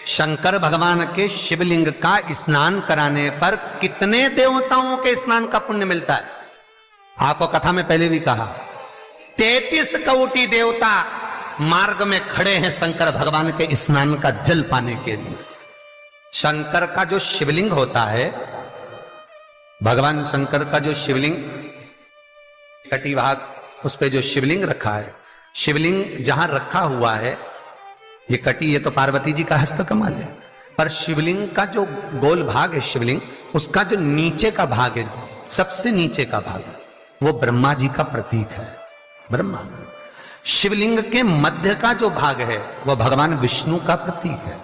शंकर भगवान के शिवलिंग का स्नान कराने पर कितने देवताओं के स्नान का पुण्य मिलता है? आपको कथा में पहले भी कहा, 33 कोटि देवता मार्ग में खड़े हैं शंकर भगवान के स्नान का जल पाने के लिए। शंकर का जो शिवलिंग होता है, भगवान शंकर का जो शिवलिंग कटी भाग, उस पे जो शिवलिंग रखा है, शिवलिंग जहां रखा हुआ है, ये कटी, ये तो पार्वती जी का हस्त कमल है, पर शिवलिंग का जो गोल भाग है शिवलिंग, उसका जो नीचे का भाग है, सबसे नीचे का भाग, वो ब्रह्मा जी का प्रतीक है। ब्रह्मा। शिवलिंग के मध्य का जो भाग है वो भगवान विष्णु का प्रतीक है,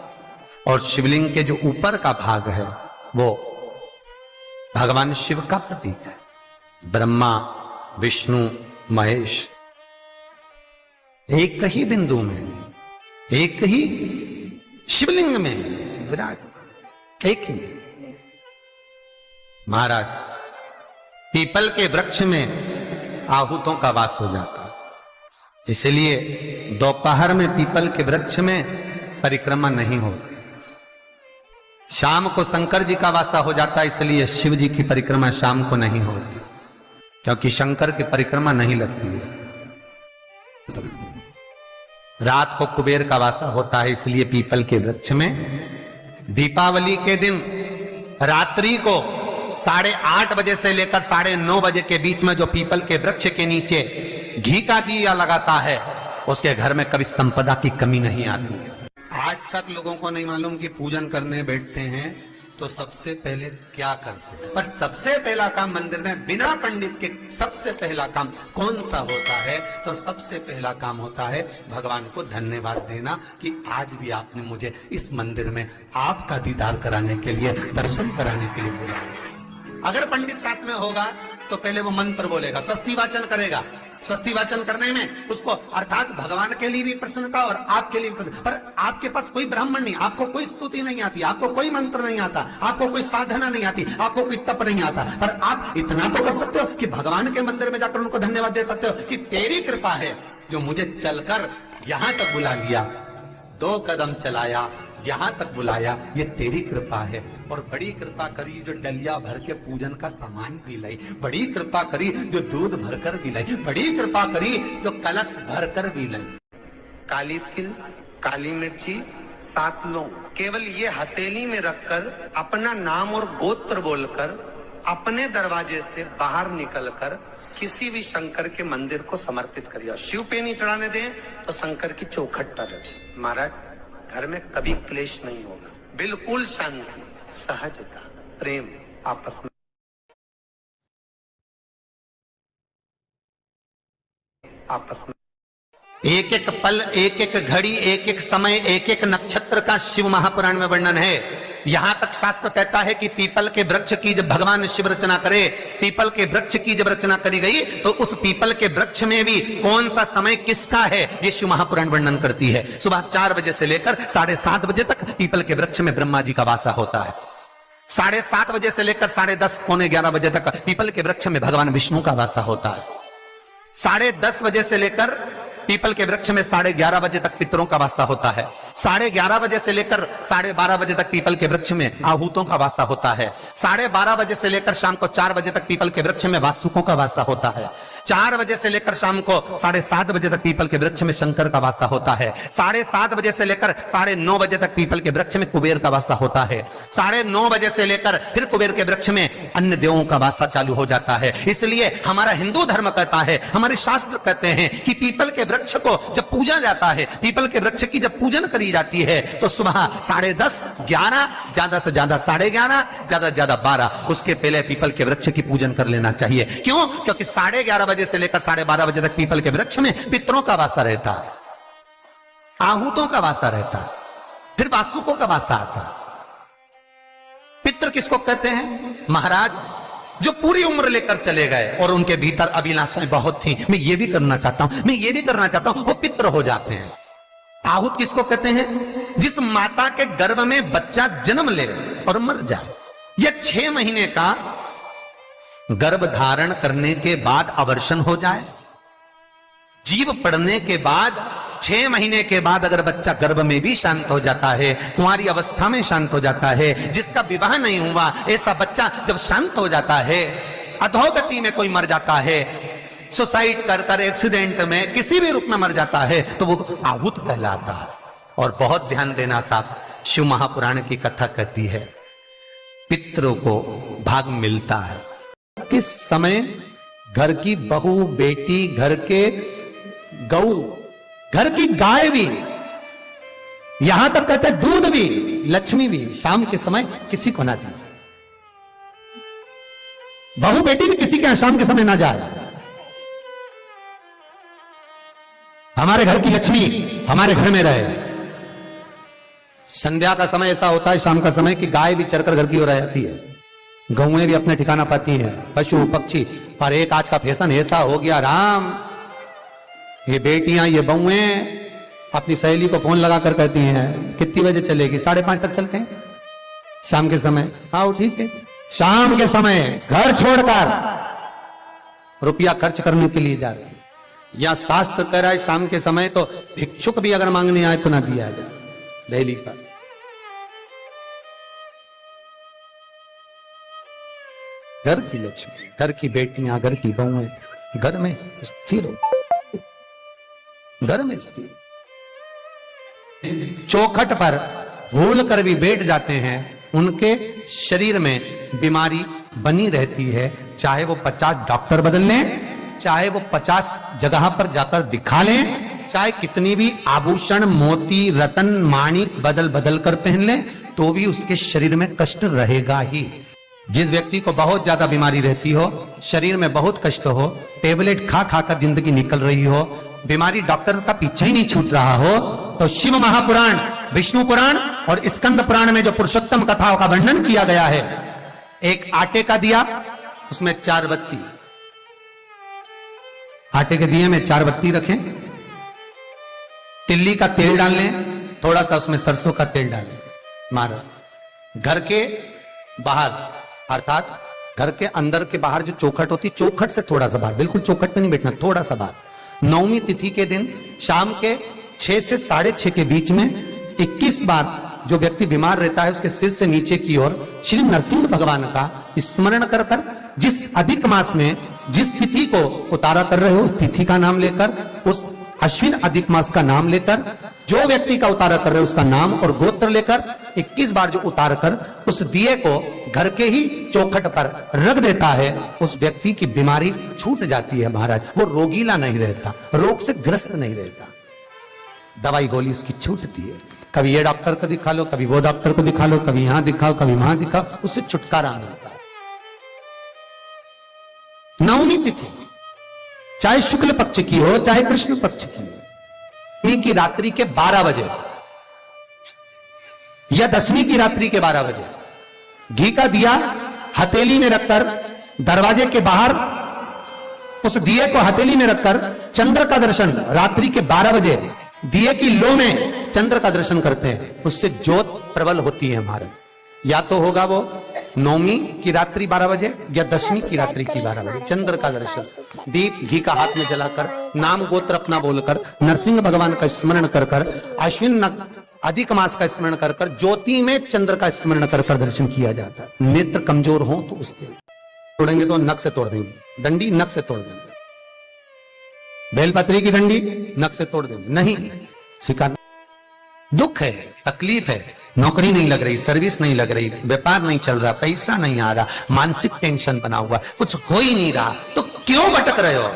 और शिवलिंग के जो ऊपर का भाग है वो भगवान शिव का प्रतीक है। ब्रह्मा, विष्णु, महेश एक ही बिंदु में, एक ही शिवलिंग में विराज, एक ही में। महाराज, पीपल के वृक्ष में आहूतों का वास हो जाता है, इसलिए दोपहर में पीपल के वृक्ष में परिक्रमा नहीं होती। शाम को शंकर जी का वासा हो जाता है, इसलिए शिव जी की परिक्रमा शाम को नहीं होती, क्योंकि शंकर की परिक्रमा नहीं लगती है। रात को कुबेर का वासा होता है, इसलिए पीपल के वृक्ष में दीपावली के दिन रात्रि को 8:30 बजे से लेकर 9:30 बजे के बीच में जो पीपल के वृक्ष के नीचे घी का दिया लगाता है, उसके घर में कभी संपदा की कमी नहीं आती है। आज तक लोगों को नहीं मालूम कि पूजन करने बैठते हैं तो सबसे पहले क्या करते हैं, पर सबसे पहला काम मंदिर में बिना पंडित के सबसे पहला काम कौन सा होता है? तो सबसे पहला काम होता है भगवान को धन्यवाद देना कि आज भी आपने मुझे इस मंदिर में आपका दीदार कराने के लिए, दर्शन कराने के लिए बुलाया। अगर पंडित साथ में होगा तो पहले वो मंत्र बोलेगा, स्वस्ति वाचन करेगा। स्वस्ति वाचन करने में उसको अर्थात भगवान के लिए भी प्रसन्नता और आपके लिए भी प्रसन्नता। पर आपके पास कोई ब्राह्मण नहीं, आपको कोई स्तुति नहीं आती, आपको कोई मंत्र नहीं आता, आपको कोई साधना नहीं आती, आपको कोई तप नहीं आता, पर आप इतना तो कर सकते हो कि भगवान के मंदिर में जाकर उनको धन्यवाद दे सकते हो कि तेरी कृपा है जो मुझे चलकर यहां तक बुला लिया, 2 कदम चलाया, यहां तक बुलाया, ये तेरी कृपा है। और बड़ी कृपा करी जो डलिया भर के पूजन का सामान भी लाई, बड़ी कृपा करी जो दूध भरकर भी लाई, बड़ी कृपा करी जो कलश भरकर भी लाई। काली तिल, काली मिर्ची, 7 लौंग, केवल ये हथेली में रखकर अपना नाम और गोत्र बोलकर अपने दरवाजे से बाहर निकलकर किसी भी शंकर के मंदिर को समर्पित करिए। शिव पे नहीं चढ़ाने दें तो शंकर की चौखट पर रखें। महाराज, घर में कभी क्लेश नहीं होगा, बिल्कुल शांति, सहजता, प्रेम आपस में, आपस में एक एक पल, एक एक घड़ी, एक एक समय, एक एक नक्षत्र का शिव महापुराण में वर्णन है। यहां तक शास्त्र कहता है कि पीपल के वृक्ष की जब भगवान शिव रचना करे, पीपल के वृक्ष की जब रचना करी गई तो उस पीपल के वृक्ष में भी कौन सा समय किसका है, ये शिव महापुराण वर्णन करती है। सुबह 4 बजे से लेकर 7:30 बजे तक पीपल के वृक्ष में ब्रह्मा जी का वासा होता है। 7:30 बजे से लेकर 10:30, 11 बजे तक पीपल के वृक्ष में भगवान विष्णु का वासा होता है। 10:30 बजे से लेकर पीपल के वृक्ष में 11:30 बजे तक पितरों का वासा होता है। 11:30 बजे से लेकर 12:30 बजे तक पीपल के वृक्ष में आहूतों का वासा होता है। 12:30 बजे से लेकर शाम को 4 बजे तक पीपल के वृक्ष में वासुकों का वासा होता है। 4 बजे से लेकर शाम को 7:30 बजे तक पीपल के वृक्ष में शंकर का वासा होता है। 7:30 बजे से लेकर 9:30 बजे तक पीपल के वृक्ष में कुबेर का वासा होता है। 9:30 बजे से लेकर फिर कुबेर के वृक्ष में अन्य देवों का वासा चालू हो जाता है। इसलिए हमारा हिंदू धर्म कहता है, हमारे शास्त्र कहते हैं कि पीपल के वृक्ष को जब पूजा जाता है, पीपल के वृक्ष की जब पूजन करी जाती है तो सुबह 10:30, 11, ज्यादा से ज्यादा 11:30, ज्यादा से ज्यादा 12, उसके पहले पीपल के वृक्ष की पूजन कर लेना चाहिए। क्यों? क्योंकि 11:30 बजे से लेकर 12:30 बजे तक पीपल के वृक्ष में पितरों का वासा रहता है, आहूतों का वासा रहता है, फिर वासुकों का वासा आता है। पितृ किसको कहते हैं? महाराज, जो पूरी उम्र लेकर चले गए और उनके भीतर अभिलाषाएं बहुत थी, मैं ये भी करना चाहता हूं, मैं ये भी करना चाहता हूं, वो पितृ हो जाते हैं। आहूत किसको कहते हैं? जिस माता के गर्भ में बच्चा जन्म ले और मर जाए, या 6 महीने का गर्भ धारण करने के बाद अवर्षण हो जाए, जीव पड़ने के बाद 6 महीने के बाद अगर बच्चा गर्भ में भी शांत हो जाता है, कुंवारी अवस्था में शांत हो जाता है, जिसका विवाह नहीं हुआ ऐसा बच्चा जब शांत हो जाता है, अधोगति में कोई मर जाता है, सुसाइड कर कर एक्सीडेंट में किसी भी रूप में मर जाता है, तो वो आहूत कहलाता है। और बहुत ध्यान देना साहब, शिव महापुराण की कथा कहती है पितरों को भाग मिलता है। किस समय घर की बहू, बेटी, घर के गऊ, घर की गाय भी, यहां तक कहते हैं दूध भी, लक्ष्मी भी शाम के समय किसी को ना दीजिए। बहू बेटी भी किसी के यहां शाम के समय ना जाए। हमारे घर की लक्ष्मी हमारे घर में रहे। संध्या का समय ऐसा होता है, शाम का समय, कि गाय भी चरकर घर की ओर आ जाती है, गौएं भी अपने ठिकाना पाती हैं, पशु पक्षी। पर एक आज का फैशन ऐसा हो गया राम, ये बेटियां ये बहुएं अपनी सहेली को फोन लगा कर कहती हैं कितनी बजे चलेगी, 5:30 तक चलते हैं शाम के समय। आओ ठीक है, शाम के समय घर छोड़कर रुपया खर्च करने के लिए जा रहे हैं। या शास्त्र कह रहा है शाम के समय तो भिक्षुक भी अगर मांगने आए तो ना दिया जाए। दिल्ली का घर की लक्ष्मी, घर की बेटियां, घर की बहुएं घर में स्थिर हो, घर में स्थिर। चौखट पर भूल कर भी बैठ जाते हैं, उनके शरीर में बीमारी बनी रहती है, चाहे वो 50 डॉक्टर बदल लें, चाहे वो 50 जगह पर जाकर दिखा लें, चाहे कितनी भी आभूषण, मोती, रतन, माणिक बदल बदल कर पहन लें, तो भी उसके शरीर में कष्ट रहेगा ही। जिस व्यक्ति को बहुत ज्यादा बीमारी रहती हो, शरीर में बहुत कष्ट हो, टेबलेट खा खाकर जिंदगी निकल रही हो, बीमारी डॉक्टर का पीछे ही नहीं छूट रहा हो, तो शिव महापुराण, विष्णु पुराण और स्कंद पुराण में जो पुरुषोत्तम कथाओं का वर्णन किया गया है, एक आटे का दिया, उसमें 4 बत्ती, आटे के दिए में 4 बत्ती रखें, तिल्ली का तेल डाल लें, थोड़ा सा उसमें सरसों का तेल डालें। महाराज घर के बाहर, अर्थात घर के अंदर के बाहर जो चौखट होती, चौखट से थोड़ा सा बाहर, बिल्कुल चौखट पे नहीं बैठना, थोड़ा सा बाहर, 9वीं तिथि के दिन शाम के 6 से 6:30 के बीच में 21 बार जो व्यक्ति बीमार रहता है उसके सिर से नीचे की ओर श्री नरसिंह भगवान का स्मरण कर कर, जिस अधिक मास में जिस तिथि को उतारा कर रहे हो उस तिथि का नाम लेकर, उस अश्विन अधिक मास का नाम लेकर, जो व्यक्ति का उतारा कर रहे हो उसका नाम और गोत्र लेकर 21 बार जो उतार कर उस दिए को घर के ही चौखट पर रख देता है, उस व्यक्ति की बीमारी छूट जाती है महाराज। वो रोगीला नहीं रहता, रोग से ग्रस्त नहीं रहता, दवाई गोली उसकी छूटती है। कभी ये डॉक्टर को दिखा लो, कभी वो डॉक्टर को दिखा लो, कभी यहां दिखाओ, कभी वहां दिखाओ, उससे छुटकारा मिलता है। 9वीं तिथि चाहे शुक्ल पक्ष की हो चाहे कृष्ण पक्ष की हो, की रात्रि के 12 बजे या 10वीं की रात्रि के 12 बजे घी का दिया हथेली में रखकर दरवाजे के बाहर उस दिए को हथेली में रखकर चंद्र का दर्शन रात्रि के 12 बजे दिए की लो में चंद्र का दर्शन करते हैं, उससे ज्योत प्रबल होती है महाराज। या तो होगा वो 9वीं की रात्रि 12 बजे या 10वीं की रात्रि की 12 बजे चंद्र का दर्शन, दीप घी का हाथ में जलाकर, नाम गोत्र अपना बोलकर, नरसिंह भगवान का स्मरण कर कर, अश्विन अधिक मास का स्मरण कर कर, ज्योति में चंद्र का स्मरण कर कर दर्शन किया जाता है। नेत्र कमजोर हो तो उसके तोड़ेंगे तो नख से तोड़ देंगे, डंडी नख से तोड़ देंगे, बेलपत्री की डंडी नख से तोड़ देंगे, नहीं स्वीकार। दुख है, तकलीफ है, नौकरी नहीं लग रही, सर्विस नहीं लग रही, व्यापार नहीं चल रहा, पैसा नहीं आ रहा, मानसिक टेंशन बना हुआ, कुछ हो ही नहीं रहा, तो क्यों भटक रहे हो?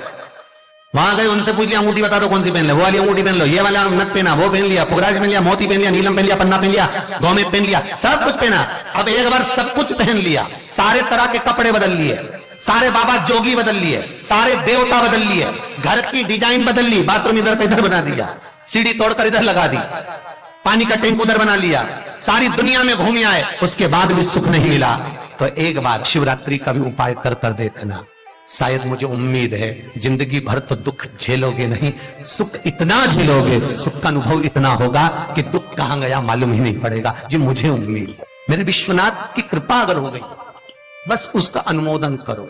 वहां गए उनसे पूछ लिया अंगूठी बता दो कौन सी पहन ले, वो वाली अंगूठी पहन लो, ये वाला नथ पहना, वो पहन लिया, पुखराज पहन लिया, मोती पहन लिया, नीलम पहन लिया, पन्ना पहन लिया, गौमेद पहन लिया, सब कुछ पहना। अब एक बार सब कुछ पहन लिया, सारे तरह के कपड़े बदल लिए, सारे बाबा जोगी बदल लिए, सारे देवता बदल लिए, घर की डिजाइन बदल ली, बाथरूम इधर का इधर बना दिया, सीढ़ी तोड़कर इधर लगा दी, पानी का टैंक उधर बना लिया, सारी दुनिया में घूम आए, उसके बाद भी सुख नहीं मिला, तो एक बार शिवरात्रि का भी उपाय कर कर देखना। शायद मुझे उम्मीद है जिंदगी भर तो दुख झेलोगे नहीं, सुख इतना झेलोगे, सुख का अनुभव इतना होगा कि दुख कहां गया मालूम ही नहीं पड़ेगा। ये मुझे उम्मीद है, मेरे विश्वनाथ की कृपा अगर हो गई, बस उसका अनुमोदन करो।